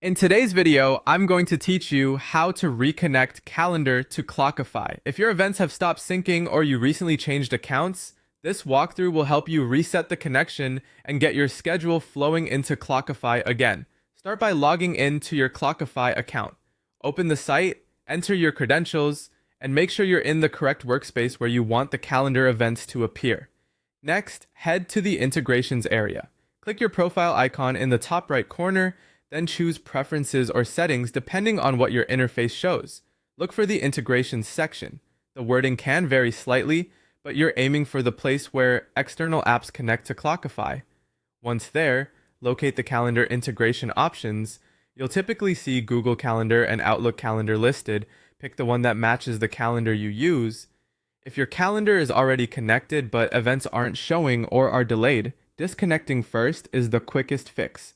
In today's video, I'm going to teach you how to reconnect Calendar to Clockify. If your events have stopped syncing or you recently changed accounts, this walkthrough will help you reset the connection and get your schedule flowing into Clockify again. Start by logging in to your Clockify account. Open the site, enter your credentials, and make sure you're in the correct workspace where you want the calendar events to appear. Next, head to the integrations area. Click your profile icon in the top right corner, then choose Preferences or Settings depending on what your interface shows. Look for the Integrations section. The wording can vary slightly, but you're aiming for the place where external apps connect to Clockify. Once there, locate the calendar integration options. You'll typically see Google Calendar and Outlook Calendar listed. Pick the one that matches the calendar you use. If your calendar is already connected but events aren't showing or are delayed, disconnecting first is the quickest fix.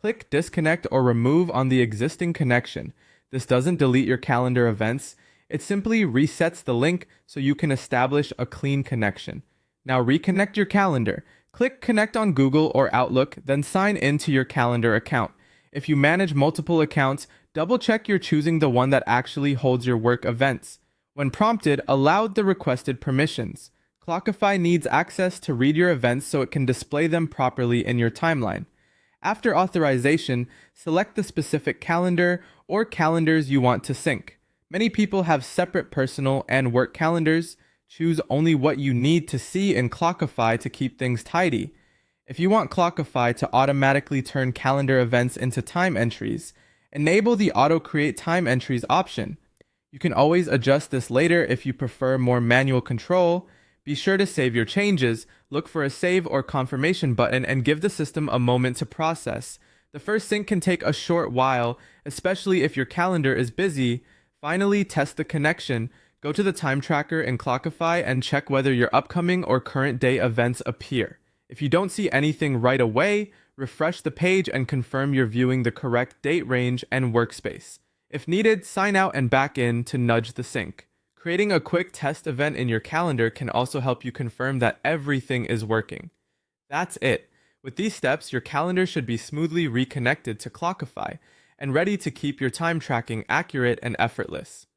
Click Disconnect or Remove on the existing connection. This doesn't delete your calendar events, it simply resets the link so you can establish a clean connection. Now reconnect your calendar. Click Connect on Google or Outlook, then sign in to your calendar account. If you manage multiple accounts, double check you're choosing the one that actually holds your work events. When prompted, allow the requested permissions. Clockify needs access to read your events so it can display them properly in your timeline. After authorization, select the specific calendar or calendars you want to sync. Many people have separate personal and work calendars. Choose only what you need to see in Clockify to keep things tidy. If you want Clockify to automatically turn calendar events into time entries, enable the Auto Create Time Entries option. You can always adjust this later if you prefer more manual control. Be sure to save your changes, look for a save or confirmation button, and give the system a moment to process. The first sync can take a short while, especially if your calendar is busy. Finally, test the connection. Go to the time tracker in Clockify and check whether your upcoming or current day events appear. If you don't see anything right away, refresh the page and confirm you're viewing the correct date range and workspace. If needed, sign out and back in to nudge the sync. Creating a quick test event in your calendar can also help you confirm that everything is working. That's it. With these steps, your calendar should be smoothly reconnected to Clockify and ready to keep your time tracking accurate and effortless.